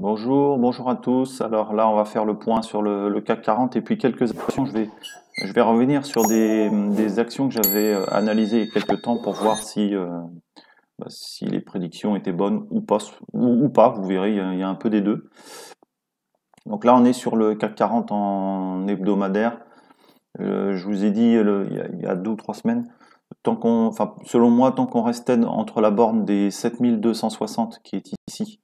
Bonjour à tous. Alors là, on va faire le point sur le CAC 40 et puis quelques actions. Je vais revenir sur des actions que j'avais analysées il y a quelques temps pour voir si les prédictions étaient bonnes ou pas. Vous verrez, il y a un peu des deux. Donc là, on est sur le CAC 40 en hebdomadaire. Je vous ai dit il y a 2 ou 3 semaines, selon moi, tant qu'on restait entre la borne des 7260 qui est ici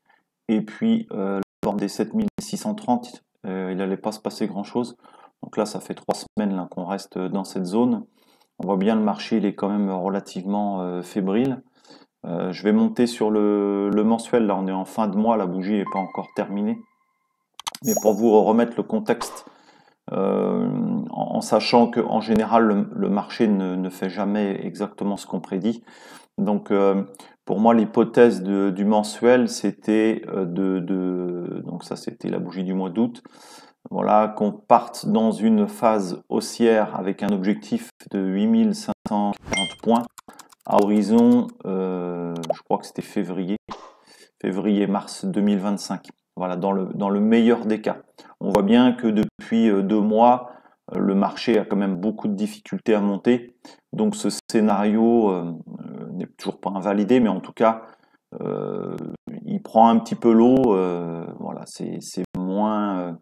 et puis la borne des 7630, il n'allait pas se passer grand-chose. Donc là, ça fait 3 semaines là, qu'on reste dans cette zone. On voit bien le marché, il est quand même relativement fébrile. Je vais monter sur le mensuel. Là, on est en fin de mois, la bougie n'est pas encore terminée. Mais pour vous remettre le contexte, en sachant qu'en général, le marché ne fait jamais exactement ce qu'on prédit. Donc, pour moi, l'hypothèse du mensuel, c'était donc ça, c'était la bougie du mois d'août. Voilà, qu'on parte dans une phase haussière avec un objectif de 8540 points à horizon, je crois que c'était février-mars 2025. Voilà, dans le meilleur des cas. On voit bien que depuis 2 mois, le marché a quand même beaucoup de difficultés à monter. Donc ce scénario n'est toujours pas invalidé, mais en tout cas, euh, il prend un petit peu l'eau. Voilà, c'est moins,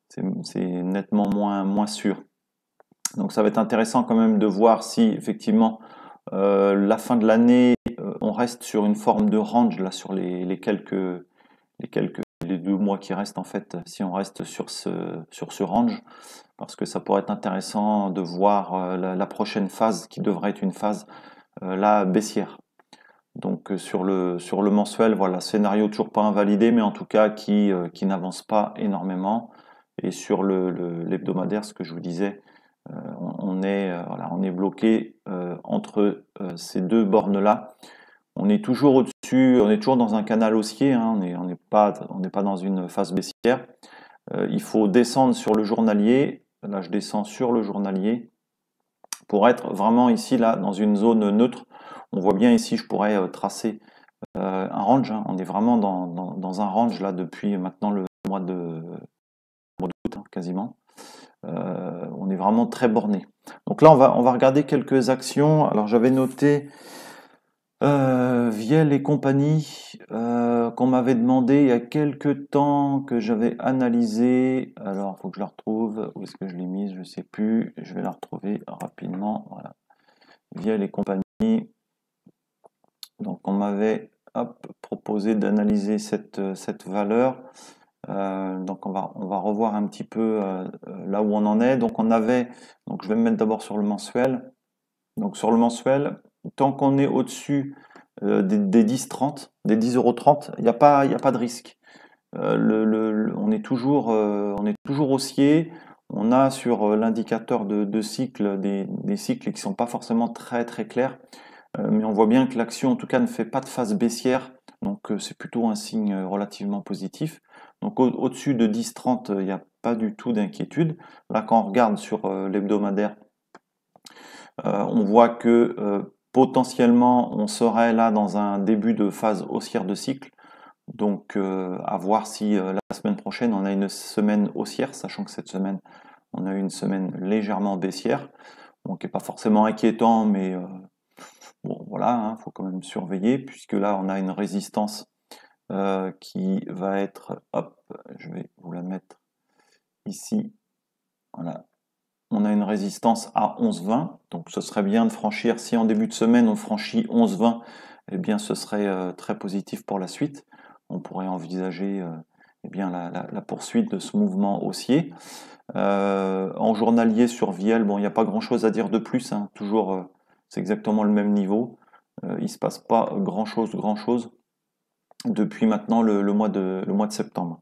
c'est nettement moins sûr. Donc ça va être intéressant quand même de voir si effectivement la fin de l'année, on reste sur une forme de range là sur les 2 mois qui restent en fait, si on reste sur ce range, parce que ça pourrait être intéressant de voir la prochaine phase qui devrait être une phase là baissière. Donc sur le mensuel, voilà, scénario toujours pas invalidé, mais en tout cas qui n'avance pas énormément. Et sur l'hebdomadaire, ce que je vous disais, on est bloqué entre ces deux bornes-là. On est toujours au-dessus, on est toujours dans un canal haussier, hein, on n'est pas dans une phase baissière. Il faut descendre sur le journalier. Là, je descends sur le journalier pour être vraiment ici, là, dans une zone neutre. On voit bien ici, je pourrais tracer un range, hein. On est vraiment dans un range là depuis maintenant le mois d'août, hein, quasiment. On est vraiment très borné. Donc là, on va regarder quelques actions. Alors j'avais noté Viel et compagnie, qu'on m'avait demandé il y a quelques temps, que j'avais analysé. Alors, il faut que je la retrouve. Où est-ce que je l'ai mise? Je ne sais plus. Je vais la retrouver rapidement. Voilà. Viel et compagnie. Donc, on m'avait proposé d'analyser cette valeur. Donc, on va revoir un petit peu là où on en est. Donc, je vais me mettre d'abord sur le mensuel. Donc, sur le mensuel, tant qu'on est au-dessus des 10,30, des 10,30 €, il n'y a pas de risque. On est toujours haussier. On a sur l'indicateur de cycle des cycles qui sont pas forcément très très clairs, mais on voit bien que l'action en tout cas ne fait pas de phase baissière, donc c'est plutôt un signe relativement positif. Donc au-dessus de 10,30, il n'y a pas du tout d'inquiétude. Là, quand on regarde sur l'hebdomadaire, on voit que potentiellement on serait là dans un début de phase haussière de cycle. Donc à voir si la semaine prochaine on a une semaine haussière, sachant que cette semaine on a eu une semaine légèrement baissière, bon, qui n'est pas forcément inquiétant, mais bon voilà, hein, faut quand même surveiller, puisque là on a une résistance qui va être, hop, je vais vous la mettre ici, voilà. On a une résistance à 11,20, donc ce serait bien de franchir, si en début de semaine on franchit 11,20, eh bien ce serait très positif pour la suite. On pourrait envisager eh bien la poursuite de ce mouvement haussier. En journalier sur Viel, bon, il n'y a pas grand-chose à dire de plus, hein, toujours c'est exactement le même niveau. Il ne se passe pas grand-chose depuis maintenant le mois de septembre.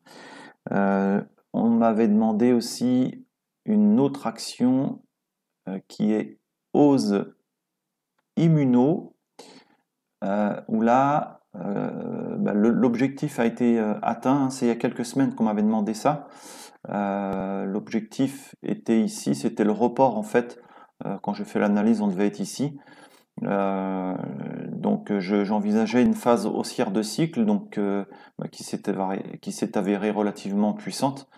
On m'avait demandé aussi une autre action qui est Ose Immuno, où là, l'objectif a été atteint, hein. C'est il y a quelques semaines qu'on m'avait demandé ça. L'objectif était ici, c'était le report en fait. Quand j'ai fait l'analyse, on devait être ici. Donc j'envisageais une phase haussière de cycle qui s'est avérée relativement puissante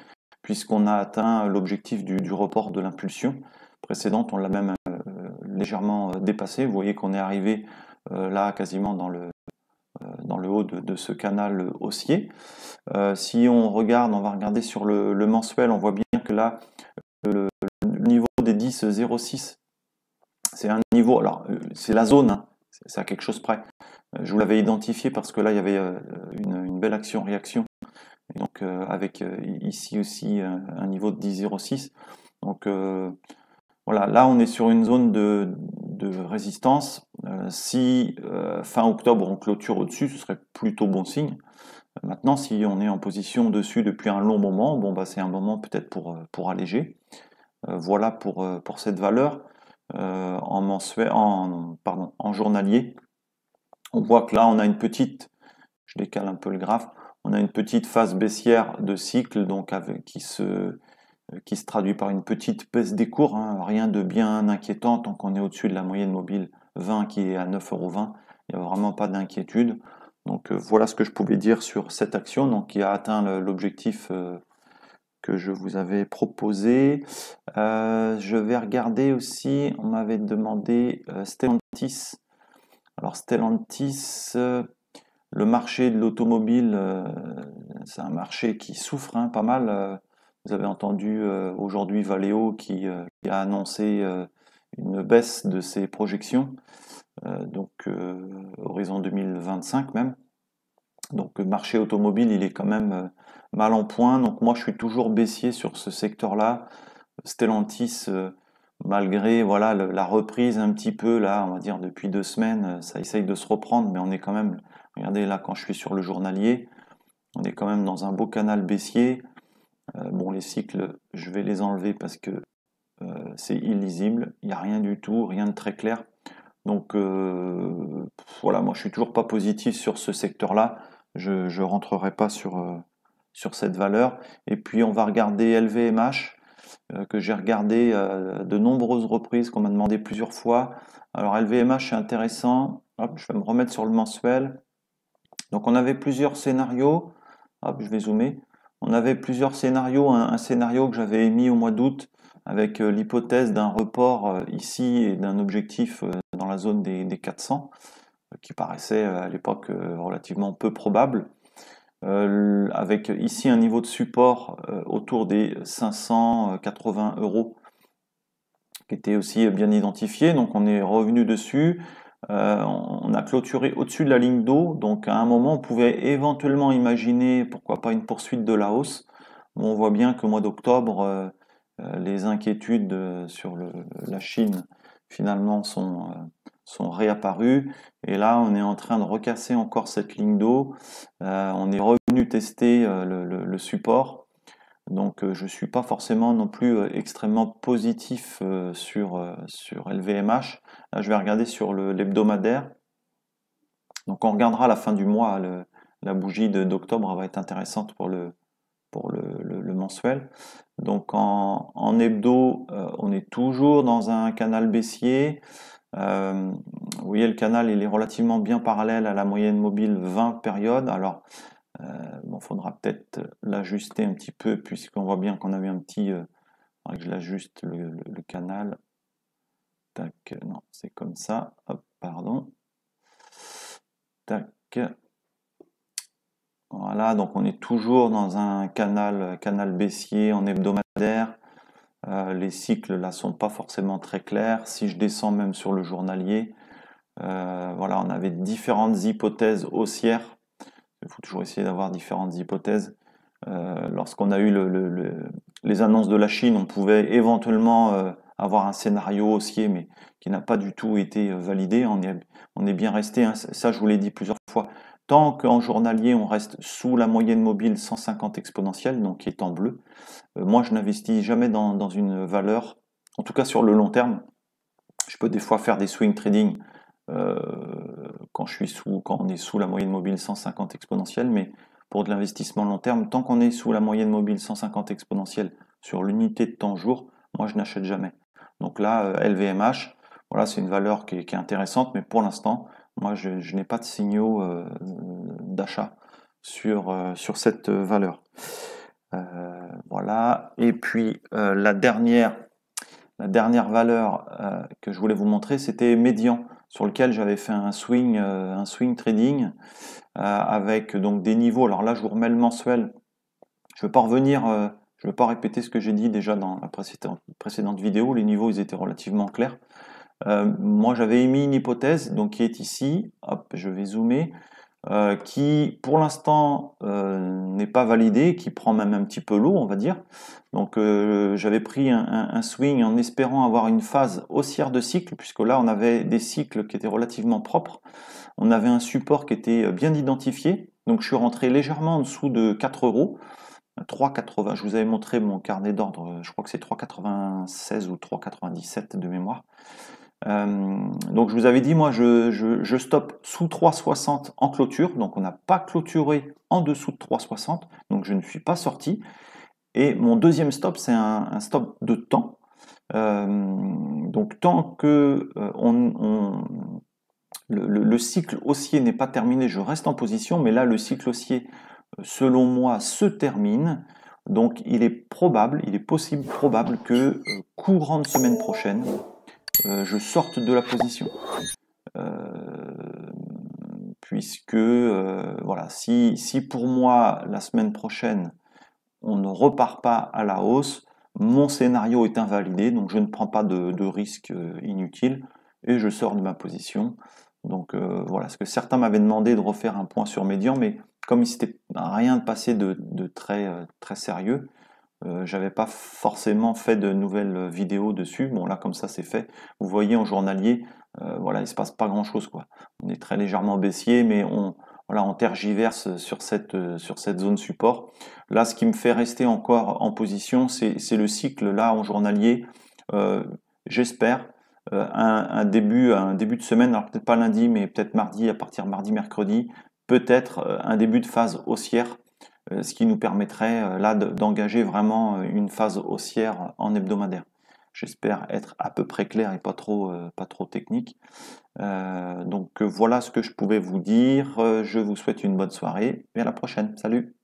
puisqu'on a atteint l'objectif du report de l'impulsion précédente, on l'a même légèrement dépassé. Vous voyez qu'on est arrivé là quasiment dans le haut de ce canal haussier. Si on va regarder sur le mensuel, on voit bien que là, le niveau des 10,06, c'est un niveau, alors c'est la zone, hein, c'est à quelque chose près. Je vous l'avais identifié parce que là, il y avait une belle action-réaction. Donc avec ici aussi un niveau de 10,06. Donc voilà, là on est sur une zone de résistance. Si fin octobre on clôture au-dessus, ce serait plutôt bon signe. Maintenant, si on est en position dessus depuis un long moment, bon bah c'est un moment peut-être pour alléger. Voilà pour cette valeur en journalier. On voit que là on a une petite, je décale un peu le graphe, on a une petite phase baissière de cycle donc qui se traduit par une petite baisse des cours, hein, rien de bien inquiétant tant qu'on est au-dessus de la moyenne mobile 20 qui est à 9,20 €, il n'y a vraiment pas d'inquiétude. Donc voilà ce que je pouvais dire sur cette action donc, qui a atteint l'objectif que je vous avais proposé. Je vais regarder aussi, on m'avait demandé Stellantis. Alors Stellantis, le marché de l'automobile, c'est un marché qui souffre pas mal. Vous avez entendu aujourd'hui Valeo qui a annoncé une baisse de ses projections, horizon 2025 même. Donc le marché automobile, il est quand même mal en point. Donc moi, je suis toujours baissier sur ce secteur-là. Stellantis, malgré voilà la reprise un petit peu là, on va dire depuis 2 semaines, ça essaye de se reprendre, mais on est quand même, regardez là quand je suis sur le journalier, on est quand même dans un beau canal baissier. Bon, les cycles, je vais les enlever parce que c'est illisible, il n'y a rien du tout, rien de très clair. Donc voilà, moi je suis toujours pas positif sur ce secteur-là. Je ne rentrerai pas sur cette valeur. Et puis on va regarder LVMH, que j'ai regardé de nombreuses reprises, qu'on m'a demandé plusieurs fois. Alors LVMH c'est intéressant. Hop, je vais me remettre sur le mensuel. Donc on avait plusieurs scénarios. Hop, je vais zoomer. On avait plusieurs scénarios. Un scénario que j'avais émis au mois d'août avec l'hypothèse d'un report ici et d'un objectif dans la zone des 400, qui paraissait à l'époque relativement peu probable. Avec ici un niveau de support autour des 580 €, qui était aussi bien identifié. Donc on est revenu dessus. On a clôturé au-dessus de la ligne d'eau. Donc à un moment, on pouvait éventuellement imaginer, pourquoi pas, une poursuite de la hausse. Bon, on voit bien qu'au mois d'octobre, les inquiétudes sur la Chine finalement sont réapparues. Et là, on est en train de recasser encore cette ligne d'eau. On est revenu tester le support. Donc je ne suis pas forcément non plus extrêmement positif sur LVMH. Là, je vais regarder sur l'hebdomadaire. Donc on regardera à la fin du mois, la bougie d'octobre va être intéressante pour le mensuel. Donc en hebdo, on est toujours dans un canal baissier. Vous voyez, le canal il est relativement bien parallèle à la moyenne mobile 20 périodes. Alors, bon, faudra peut-être l'ajuster un petit peu puisqu'on voit bien qu'on avait un petit... que je l'ajuste le canal. Tac, non, c'est comme ça. Hop, pardon. Tac. Voilà, donc on est toujours dans un canal baissier en hebdomadaire. Les cycles là sont pas forcément très clairs. Si je descends même sur le journalier, voilà, on avait différentes hypothèses haussières. Il faut toujours essayer d'avoir différentes hypothèses. Lorsqu'on a eu les annonces de la Chine, on pouvait éventuellement avoir un scénario haussier, mais qui n'a pas du tout été validé. On est bien resté, hein, ça je vous l'ai dit plusieurs fois, tant qu'en journalier on reste sous la moyenne mobile 150 exponentielle, donc qui est en bleu. Moi je n'investis jamais dans une valeur, en tout cas sur le long terme. Je peux des fois faire des swing trading quand on est sous la moyenne mobile 150 exponentielle, mais pour de l'investissement long terme, tant qu'on est sous la moyenne mobile 150 exponentielle sur l'unité de temps jour, moi je n'achète jamais. Donc là, LVMH, voilà, c'est une valeur qui est intéressante, mais pour l'instant, moi, je n'ai pas de signaux d'achat sur cette valeur. Voilà. Et puis la dernière valeur que je voulais vous montrer, c'était Median, sur lequel j'avais fait un swing trading avec donc des niveaux. Alors là, je vous remets le mensuel. Je ne vais pas revenir, je ne vais pas répéter ce que j'ai dit déjà dans la précédente vidéo. Les niveaux, ils étaient relativement clairs. Moi, j'avais émis une hypothèse, donc qui est ici. Hop, je vais zoomer. Qui pour l'instant n'est pas validé, qui prend même un petit peu l'eau, on va dire. Donc j'avais pris un swing en espérant avoir une phase haussière de cycle, puisque là on avait des cycles qui étaient relativement propres. On avait un support qui était bien identifié, donc je suis rentré légèrement en dessous de 4 euros. 3,80, je vous avais montré mon carnet d'ordre, je crois que c'est 3,96 ou 3,97 de mémoire. Donc je vous avais dit, moi je stoppe sous 3,60 en clôture, donc on n'a pas clôturé en dessous de 3,60, donc je ne suis pas sorti. Et mon deuxième stop, c'est un stop de temps. Donc tant que le cycle haussier n'est pas terminé, je reste en position, mais là le cycle haussier, selon moi, se termine. Donc il est probable que courant de semaine prochaine, je sorte de la position. Puisque voilà, si pour moi la semaine prochaine on ne repart pas à la hausse, mon scénario est invalidé, donc je ne prends pas de risque inutile et je sors de ma position. Donc voilà, ce que certains m'avaient demandé de refaire un point sur Median, mais comme il s'était rien de passé de très sérieux, j'avais pas forcément fait de nouvelles vidéos dessus. Bon là comme ça c'est fait. Vous voyez en journalier, voilà, il se passe pas grand chose quoi. On est très légèrement baissier, mais on tergiverse sur cette zone support. Là, ce qui me fait rester encore en position, c'est le cycle là en journalier. J'espère un début de semaine, alors peut-être pas lundi, mais peut-être mardi, à partir de mardi, mercredi, peut-être un début de phase haussière, ce qui nous permettrait là d'engager vraiment une phase haussière en hebdomadaire. J'espère être à peu près clair et pas trop technique. Donc voilà ce que je pouvais vous dire. Je vous souhaite une bonne soirée et à la prochaine. Salut!